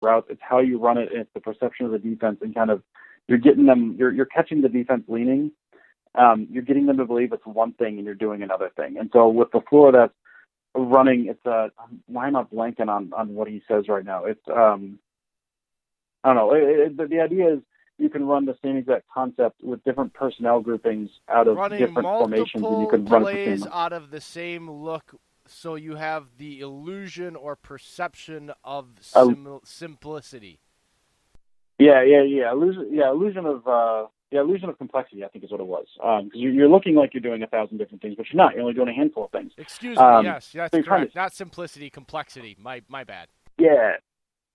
routes. It's how you run it. And it's the perception of the defense, and kind of you're getting them. You're catching the defense leaning. You're getting them to believe it's one thing and you're doing another thing. And so with the floor that's running, it's why am I blanking on what he says right now? It's I don't know. The idea is you can run the same exact concept with different personnel groupings out of Running different formations, and you can run it the plays same. out of the same look, so you have the illusion or perception of simplicity. Illusion of complexity, I think is what it was. Because you're looking like you're doing 1,000 different things, but you're not. You're only doing a handful of things. Excuse me. Yes, that's so correct. Not simplicity, complexity. My bad. Yeah.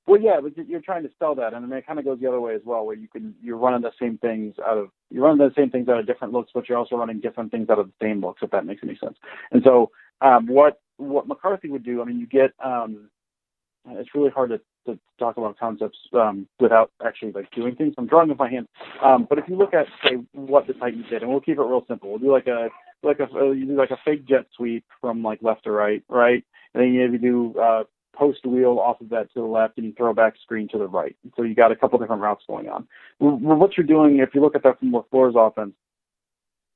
Well, yeah, but you're trying to spell that, and then it kind of goes the other way as well, where you're running the same things out of different looks, but you're also running different things out of the same looks, if that makes any sense. And so, what McCarthy would do, I mean, you get it's really hard to talk about concepts without actually like doing things. I'm drawing with my hand, but if you look at say what the Titans did, and we'll keep it real simple, we'll do you do like a fake jet sweep from like left to right, and then you do post wheel off of that to the left, and you throw back screen to the right. So you got a couple different routes going on. Well, what you're doing, if you look at that from LaFleur's offense,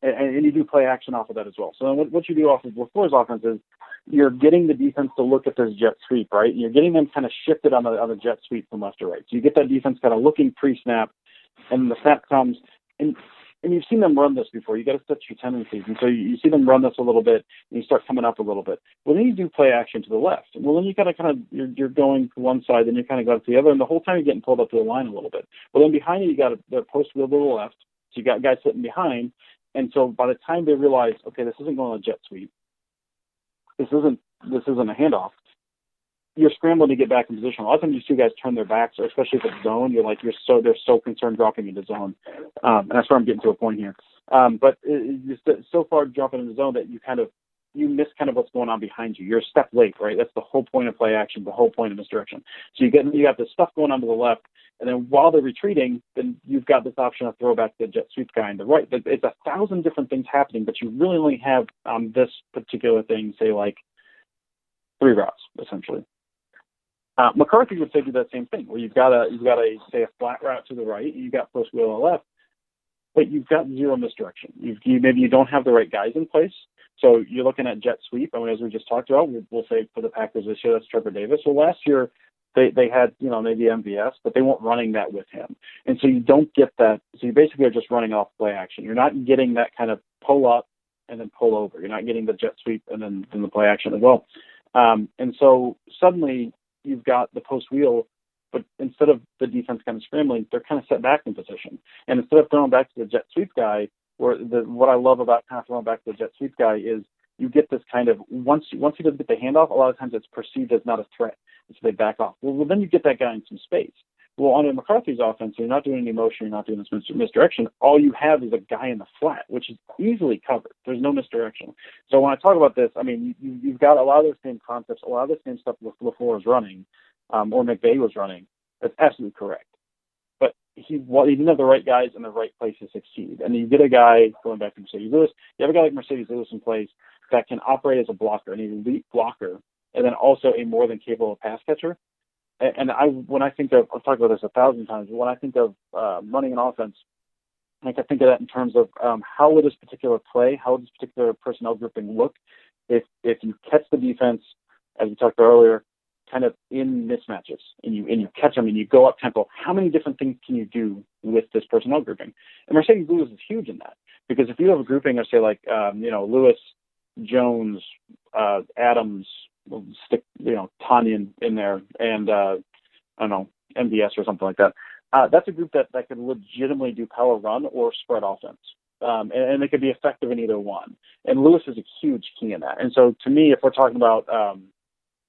and you do play action off of that as well. So what you do off of LaFleur's offense is you're getting the defense to look at this jet sweep, right? And you're getting them kind of shifted on the jet sweep from left to right. So you get that defense kind of looking pre-snap, and the snap comes, and you've seen them run this before. You got to set your tendencies, and so you see them run this a little bit, and you start coming up a little bit. Well, then you do play action to the left. Well, then you got to you're going to one side, then you kind of go to the other, and the whole time you're getting pulled up to the line a little bit. Well, then behind you got the post wheel to the left, so you got guys sitting behind, and so by the time they realize, okay, this isn't going on a jet sweep, this isn't a handoff, you're scrambling to get back in position. A lot of times you see guys turn their backs, or especially if it's zone, they're so concerned dropping into zone. And that's where I'm getting to a point here. But you're so far dropping into zone that you miss kind of what's going on behind you. You're a step late, right? That's the whole point of play action, the whole point of misdirection. So you got this stuff going on to the left, and then while they're retreating, then you've got this option of throw back the jet sweep guy on the right. It's 1,000 different things happening, but you really only have this particular thing, say like 3 routes, essentially. McCarthy would say do that same thing, where you've got a say a flat route to the right, and you've got post wheel on the left, but you've got zero misdirection. Maybe you don't have the right guys in place, so you're looking at jet sweep. I mean, as we just talked about, we'll say for the Packers this year, that's Trevor Davis. So last year they had maybe MVS, but they weren't running that with him, and so you don't get that. So you basically are just running off play action. You're not getting that kind of pull up and then pull over. You're not getting the jet sweep and then the play action as well. And so suddenly you've got the post wheel, but instead of the defense kind of scrambling, they're kind of set back in position. And instead of throwing back to the jet sweep guy, what I love about kind of throwing back to the jet sweep guy is you get this kind of, once he doesn't get the handoff, a lot of times it's perceived as not a threat, and so they back off. Well, then you get that guy in some space. Well, on McCarthy's offense, you're not doing any motion, you're not doing this misdirection. All you have is a guy in the flat, which is easily covered. There's no misdirection. So when I talk about this, I mean, you've got a lot of those same concepts, a lot of the same stuff LaFleur is running, or McVay was running. That's absolutely correct. But he didn't have the right guys in the right place to succeed. And you get a guy, going back to Marcedes Lewis, you have a guy like Marcedes Lewis in place that can operate as a blocker, an elite blocker, and then also a more than capable pass catcher. And when I think of, I've talked about this 1,000 times, but when I think of running an offense, I think of that in terms of how would this particular play, how would this particular personnel grouping look if you catch the defense, as we talked about earlier, kind of in mismatches, and you catch them and you go up tempo. How many different things can you do with this personnel grouping? And Marcedes Lewis is huge in that, because if you have a grouping of say like Lewis, Jones, Adams, we'll stick Tanyan in there, and I don't know, MVS or something like that. That's a group that could legitimately do power run or spread offense. And they could be effective in either one. And Lewis is a huge key in that. And so to me, if we're talking about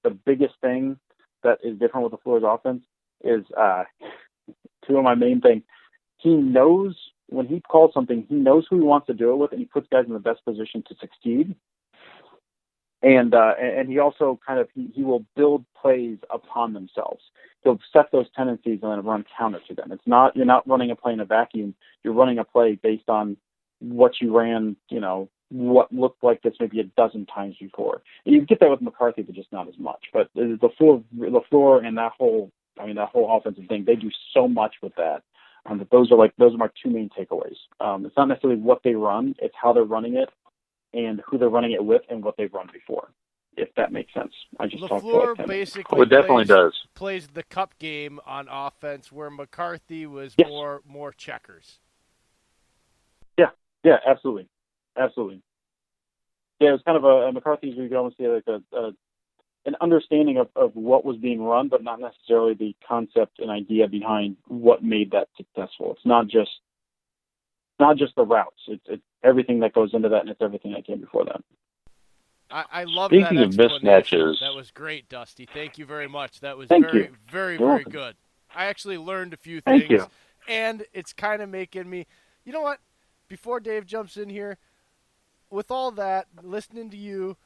the biggest thing that is different with LaFleur's offense is two of my main things. He knows when he calls something, he knows who he wants to do it with, and he puts guys in the best position to succeed. And he also he will build plays upon themselves. He'll set those tendencies and then run counter to them. You're not running a play in a vacuum. You're running a play based on what you ran, what looked like this maybe a dozen times before. And you get that with McCarthy, but just not as much. But LaFleur and that whole I mean, that whole offensive thing, they do so much with that. But those are my two main takeaways. It's not necessarily what they run; it's how they're running it, and who they're running it with, and what they've run before. If that makes sense. I just talked for like 10 minutes. Basically it definitely does. plays the cup game on offense, where McCarthy was Yes. more checkers. Yeah, absolutely. Absolutely. Yeah, it was kind of a McCarthy's, we could almost say like an understanding of what was being run, but not necessarily the concept and idea behind what made that successful. It's not just the routes. It's everything that goes into that, and it's everything that came before that. I love Speaking that of explanation. mismatches, That was great, Dusty. Thank you very much. That was Thank very, you. very, You're very welcome. good. I actually learned a few Thank things, you. and it's kind of making me. You know what? Before Dave jumps in here, with all that, listening to you,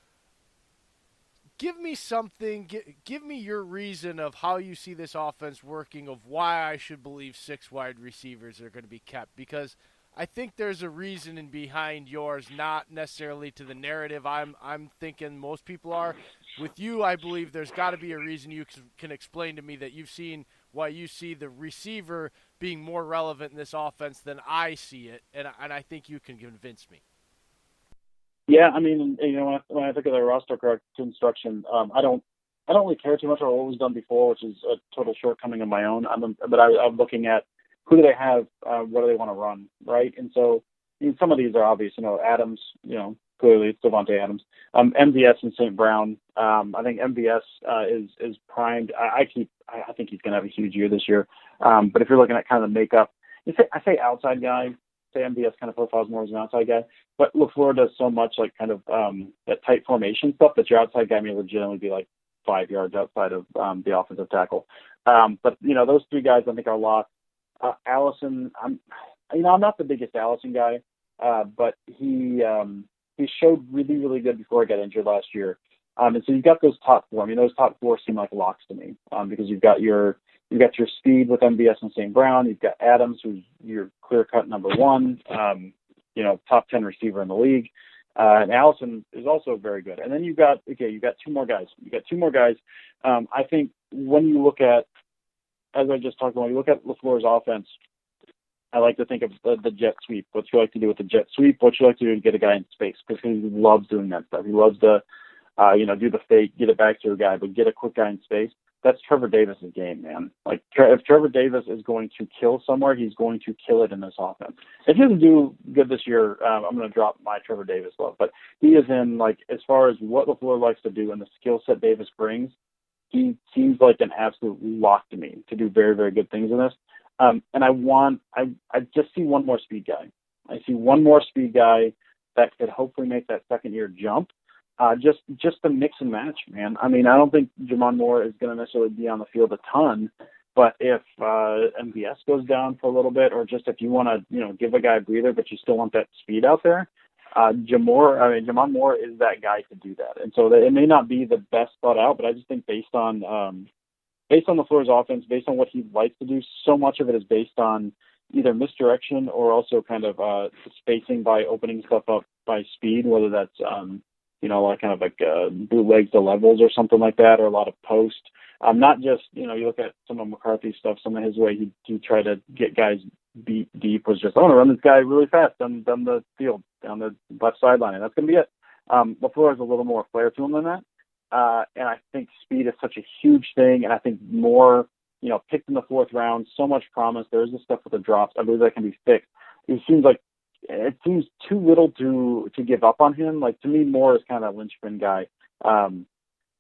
give me something. Give me your reason of how you see this offense working, of why I should believe 6 wide receivers are going to be kept, because I think there's a reasoning behind yours, not necessarily to the narrative I'm thinking most people are. With you, I believe there's got to be a reason you can explain to me that you've seen why you see the receiver being more relevant in this offense than I see it, and I think you can convince me. Yeah, I mean, when I think of the roster construction, I don't really care too much about what was done before, which is a total shortcoming of my own. I'm looking at who do they have, what do they want to run, right? And so, some of these are obvious. Adams, clearly it's Devontae Adams. MVS and St. Brown. I think MVS is primed. I think he's going to have a huge year this year. But if you're looking at kind of the makeup, I say outside guy. Say MVS kind of profiles more as an outside guy. But LaFleur does so much like kind of that tight formation stuff that your outside guy may legitimately be like 5 yards outside of the offensive tackle. But those 3 guys I think are locked. Allison, I'm not the biggest Allison guy, but he showed really, really good before he got injured last year. And so you've got those top 4. I mean, those top 4 seem like locks to me because you've got your speed with MVS and St. Brown. You've got Adams, who's your clear-cut number 1, top 10 receiver in the league. And Allison is also very good. And then you've got 2 more guys. I think when you look at, as I just talked about, when you look at LaFleur's offense, I like to think of the jet sweep. What you like to do with the jet sweep, what you like to do to get a guy in space, because he loves doing that stuff. He loves to, do the fake, get it back to a guy, but get a quick guy in space. That's Trevor Davis's game, man. Like, if Trevor Davis is going to kill somewhere, he's going to kill it in this offense. If he doesn't do good this year, I'm going to drop my Trevor Davis love. But he is in, like, as far as what LaFleur likes to do and the skill set Davis brings, he seems like an absolute lock to me to do very, very good things in this. And I just see one more speed guy. I see one more speed guy that could hopefully make that second year jump. Just the mix and match, man. I mean, I don't think Jamon Moore is going to necessarily be on the field a ton, but if MVS goes down for a little bit, or just if you want to, give a guy a breather, but you still want that speed out there, Jamon Moore is that guy to do that. And so it may not be the best thought out, but I just think based on LaFleur's offense, based on what he likes to do, so much of it is based on either misdirection or also kind of spacing by opening stuff up by speed, whether that's bootlegs to levels or something like that, or a lot of post. Not just, you look at some of McCarthy's stuff, some of his way he tried to get guys beat deep was just, I want to run this guy really fast down the field, down the left sideline, and that's going to be it. LaFleur has a little more flair to him than that. And I think speed is such a huge thing, and I think more, picked in the 4th round, so much promise. There's this stuff with the drops. I believe that can be fixed. It seems too little to give up on him. Like, to me, Moore is kind of a linchpin guy.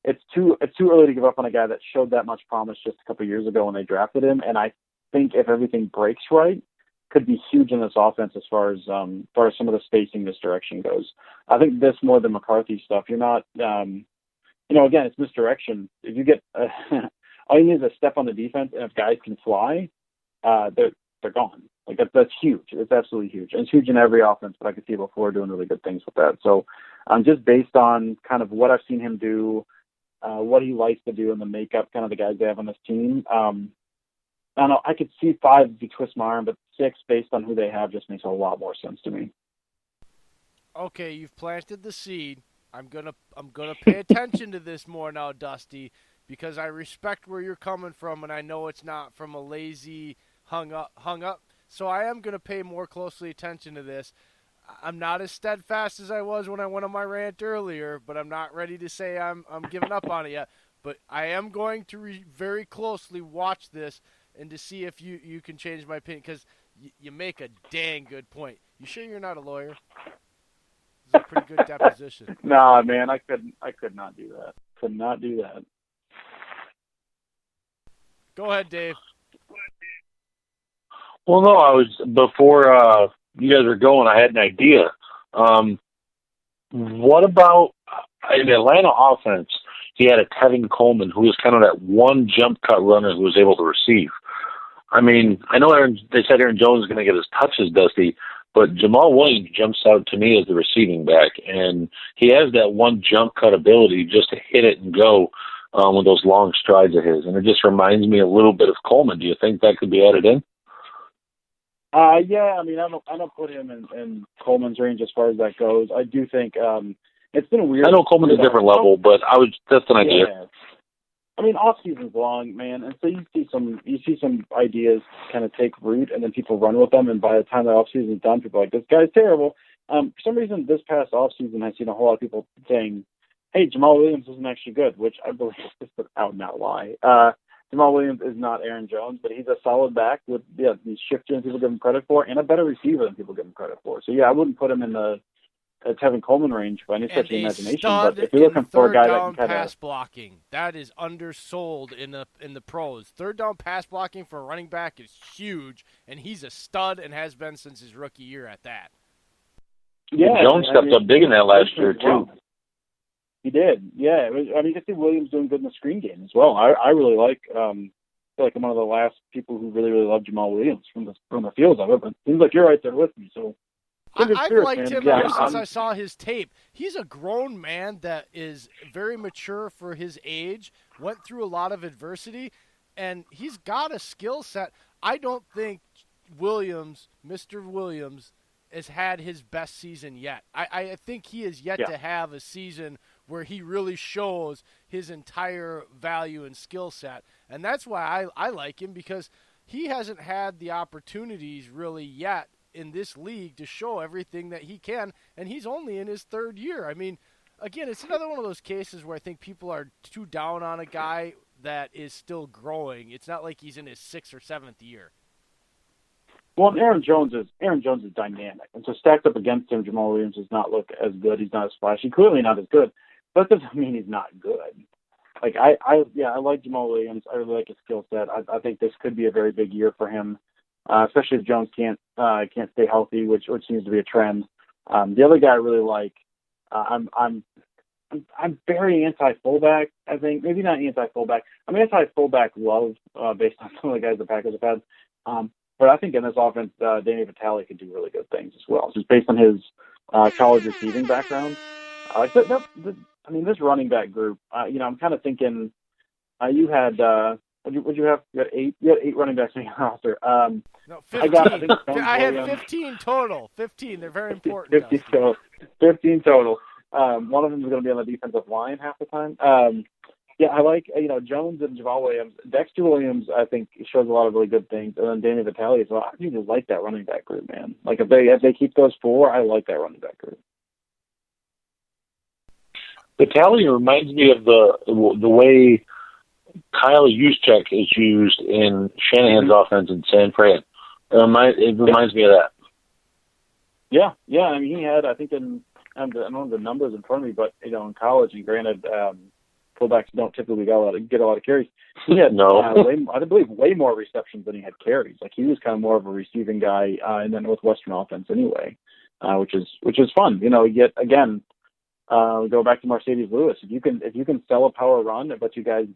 It's too early to give up on a guy that showed that much promise just a couple of years ago when they drafted him. And I think if everything breaks right, could be huge in this offense as far as some of the spacing misdirection goes. I think this more than McCarthy stuff. You're not, again, it's misdirection. If you get all you need is a step on the defense, and if guys can fly, they're gone. Like, that's huge. It's absolutely huge. And it's huge in every offense, but I could see LaFleur doing really good things with that. So just based on kind of what I've seen him do, what he likes to do, and the makeup, kind of the guys they have on this team, I don't know. I could see 5 if you twist my arm, but 6, based on who they have, just makes a lot more sense to me. Okay, you've planted the seed. I'm gonna pay attention to this more now, Dusty. because I respect where you're coming from, and I know it's not from a lazy hung up. So I am going to pay more closely attention to this. I'm not as steadfast as I was when I went on my rant earlier, but I'm not ready to say I'm giving up on it yet. But I am going to very closely watch this and to see if you can change my opinion, because you make a dang good point. You sure you're not a lawyer? This is a pretty good deposition. Nah, man, I could not do that. Could not do that. Go ahead, Dave. Well, no, I was before you guys were going. I had an idea. What about in the Atlanta offense? He had a Tevin Coleman who was kind of that one jump cut runner who was able to receive. I mean, I know they said Aaron Jones is going to get his touches, Dusty, but Jamal Williams jumps out to me as the receiving back, and he has that one jump cut ability just to hit it and go with those long strides of his, and it just reminds me a little bit of Coleman. Do you think that could be added in? Yeah, I mean, I don't put him in Coleman's range as far as that goes. I do think it's been weird. I know Coleman's a different level, but that's an idea. Yeah. I mean, off season's long, man, and so you see some ideas kind of take root, and then people run with them, and by the time the off season's done, people are like, this guy's terrible. For some reason, this past off season, I've seen a whole lot of people saying, "Hey, Jamal Williams isn't actually good," which I believe is an out and out lie. Jamal Williams is not Aaron Jones, but he's a solid back with these shifter than people give him credit for, and a better receiver than people give him credit for. So yeah, I wouldn't put him in the Tevin Coleman range by any stretch of the imagination. But if you're looking for a guy that can kind of pass blocking, that is undersold in the pros. Third down pass blocking for a running back is huge, and he's a stud and has been since his rookie year at that. Yeah, Jones stepped up big in that last year too. He did, yeah. I mean, you can see Williams doing good in the screen game as well. I really like. I feel like I'm one of the last people who really love Jamal Williams from the fields of it. But it seems like you're right there with me. So I've liked him ever since I saw his tape. He's a grown man that is very mature for his age. Went through a lot of adversity, and he's got a skill set. I don't think Mr. Williams, has had his best season yet. I think he is yet to have a season where he really shows his entire value and skill set. And that's why I like him, because he hasn't had the opportunities really yet in this league to show everything that he can, and he's only in his third year. I mean, again, it's another one of those cases where I think people are too down on a guy that is still growing. It's not like he's in his 6th or 7th year. Well, Aaron Jones is dynamic, and so stacked up against him, Jamal Williams does not look as good. He's not as flashy, clearly not as good, but that doesn't mean he's not good. Like I like Jamal Williams. I really like his skill set. I think this could be a very big year for him, especially if Jones can't stay healthy, which seems to be a trend. The other guy I really like, I'm very anti-fullback. I think maybe not anti-fullback. I'm anti-fullback love based on some of the guys the Packers have had. But I think in this offense, Danny Vitale could do really good things as well, just based on his college receiving background. This running back group, I'm kind of thinking you had what'd you have? You had 8. You had 8 running backs on your roster. No, 15. I had 15 total. 15. They're very important. 15 total. One of them is going to be on the defensive line half the time. I like Jones and Jamal Williams. Dexter Williams, I think, shows a lot of really good things, and then Danny Vitale as well. I really like that running back group, man. Like if they keep those 4, I like that running back group. Vitale reminds me of the way Kyle Juszczyk is used in Shanahan's offense in San Fran. It reminds me of that. Yeah. I mean, he had, I think, I don't have the numbers in front of me, but in college, and granted, fullbacks don't typically get a lot of carries. He had I believe way more receptions than he had carries. Like he was kind of more of a receiving guy in the Northwestern offense anyway, which is fun. Yet again, go back to Mercedes Lewis. If you can sell a power run, but you got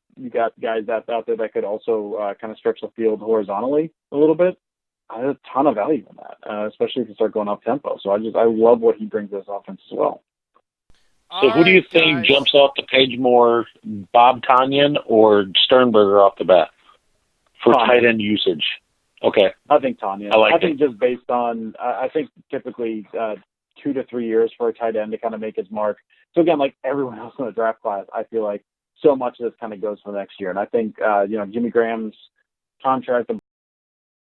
guys out there that could also kind of stretch the field horizontally a little bit. I have a ton of value in that, especially if you start going up tempo. So I love what he brings to this offense as well. So who do you think jumps off the page more, Bob Tonyan or Sternberger off the bat for tight end usage? Okay. I think Tonyan. I think just based on, I think typically 2 to 3 years for a tight end to kind of make his mark. So again, like everyone else in the draft class, I feel like so much of this kind of goes for the next year. And I think, Jimmy Graham's contract